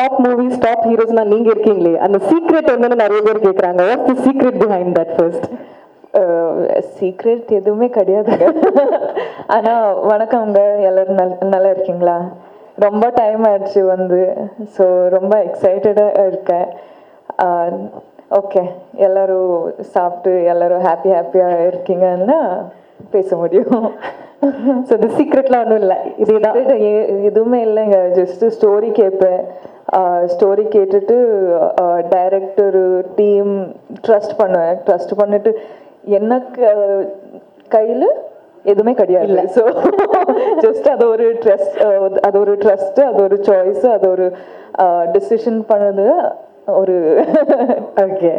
top movies, top heroes na neenga irkeengle. And the secret enna nariya per kekranga. What's the secret behind that first? Secret எதுவுமே கிடையாதுங்க. ஆனால் வணக்கம்ங்க, எல்லோரும் நல்லா இருக்கீங்களா? ரொம்ப டைம் ஆயிடுச்சு வந்து, ஸோ ரொம்ப எக்ஸைட்டடாக இருக்கேன். ஓகே, எல்லோரும் சாப்பிட்டு எல்லோரும் ஹாப்பியாக இருக்கீங்கன்னா பேச முடியும். ஸோ இந்த சீக்ரெட்லாம் ஒன்றும் இல்லை, இதுதான் எதுவுமே இல்லைங்க. ஜஸ்ட்டு ஸ்டோரி கேட்பேன். ஸ்டோரி கேட்டுட்டு டைரக்டர் டீம் ட்ரஸ்ட் பண்ணுவேன். ட்ரஸ்ட் பண்ணிட்டு எனக்கு கையில் எதுவுமே கிடையாது. ஸோ ஜஸ்ட் அது ஒரு ட்ரஸ்ட், அது ஒரு சாய்ஸ், அது ஒரு டிசிஷன் பண்ணது ஒரு ஓகே.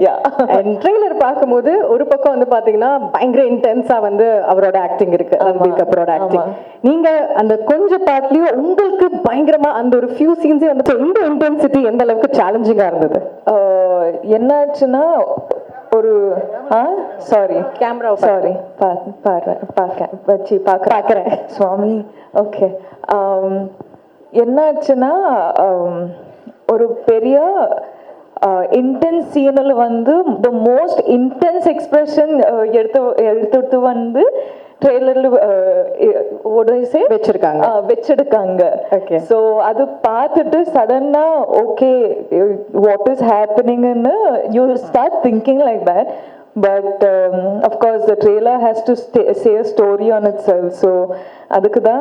ட்ரெய்லர் பார்க்கும்போது ஒரு பக்கம் வந்து பார்த்தீங்கன்னா பயங்கர இன்டென்ஸாக வந்து அவரோட ஆக்டிங் இருக்கு, ரன்பீர் கபூரோட ஆக்டிங். நீங்க அந்த கொஞ்சம் பார்ட்லயும் உங்களுக்கு பயங்கரமா அந்த ஒரு ஃபியூ சீன்ஸே வந்து இந்த இன்டென்சிட்டி எந்த அளவுக்கு சேலஞ்சிங்காக இருந்தது? என்னாச்சுன்னா ஒரு கேமரா பார்க்குறேன் சுவாமி. ஓகே, என்னாச்சுன்னா ஒரு பெரிய இன்டென்ஸ் சீனில் வந்து த மோஸ்ட் இன்டென்ஸ் எக்ஸ்பிரஷன் எடுத்து வந்து ட்ரெய்லரில் வச்சிருக்காங்க. ஸோ அது பார்த்துட்டு சடனாக ஓகே வாட் இஸ் ஹேப்பனிங்னு you start thinking like that. But of course the trailer has to say a story on itself. So adukku da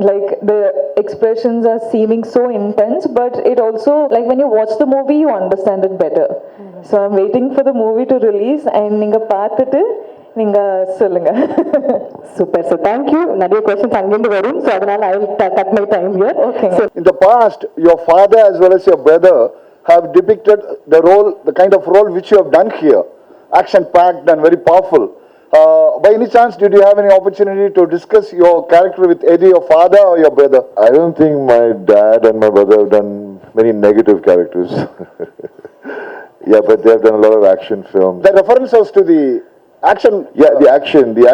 like the expressions are seeming so intense, but it also like when you watch the movie you understand it better. So I'm waiting for the movie to release and ninga paathittu ninga solunga. Super. So thank you. Nadiya questions angindu varum, so adanal I will cut my time here. Okay. So in the past your father as well as your brother have depicted the role, the kind of role which you have done here, action packed and very powerful. By any chance did you have any opportunity to discuss your character with either your father or your brother? I don't think my dad and my brother have done many negative characters. Yeah, but they have done a lot of action films. The reference was to the action. Yeah, the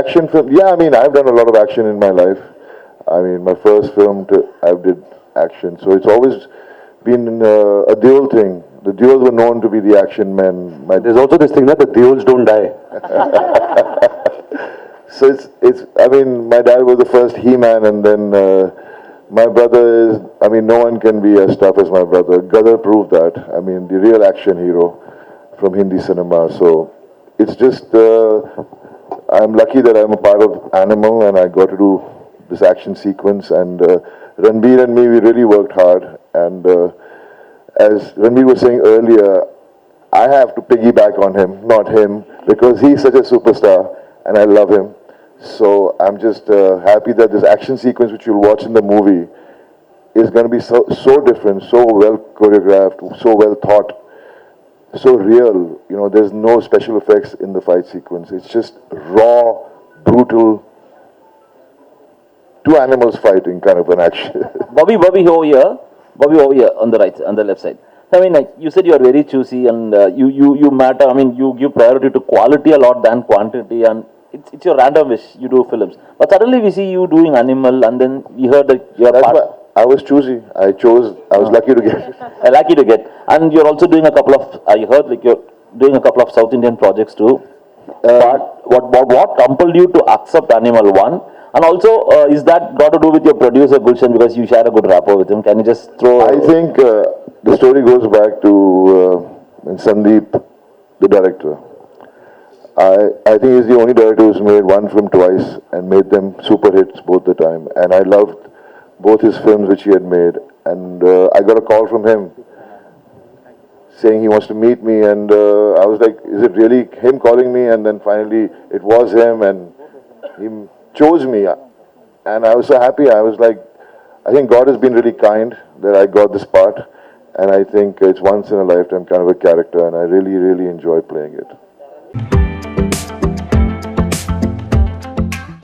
action film. Yeah, I mean I've done a lot of action in my life. I mean my first film I did action, so it's always been a dual thing. The duels were known to be the action men. There's also this thing that the duels don't die. So it's. I mean, my dad was the first He-Man, and then my brother is. I mean, no one can be as tough as my brother. Gadar proved that. I mean, the real action hero from Hindi cinema. So it's just. I'm lucky that I'm a part of Animal, and I got to do this action sequence. And Ranbir and me, we really worked hard, and. As Ranbir was saying earlier, I have to piggyback on him, not him, because he's such a superstar and I love him. So I'm just happy that this action sequence which you'll watch in the movie is going to be so different, so well choreographed, so well thought, so real. You know, there's no special effects in the fight sequence. It's just raw, brutal, two animals fighting kind of an action. Bobby over here on the right, on the left side. I mean, like you said, you are very choosy and you matter. I mean, you give priority to quality a lot than quantity, and it's your random wish. You do films, but suddenly we see you doing Animal, and then we heard that you're That's why I was choosy. I was lucky to get. Lucky to get, and you're also doing a couple of. I heard like you're doing a couple of South Indian projects too. But what compelled you to accept Animal 1? And also, is that got to do with your producer Gulshan, because you share a good rapport with him? Can you just throw? I think the story goes back to Sandeep, the director. I think he's the only director who's made one film twice and made them super hits both the time. And I loved both his films which he had made. And I got a call from him saying he wants to meet me, and I was like, is it really him calling me? And then finally it was him, and he chose me, and I was so happy. I was like, I think God has been really kind that I got this part, and I think it's once in a lifetime kind of a character, and I really, really enjoyed playing it.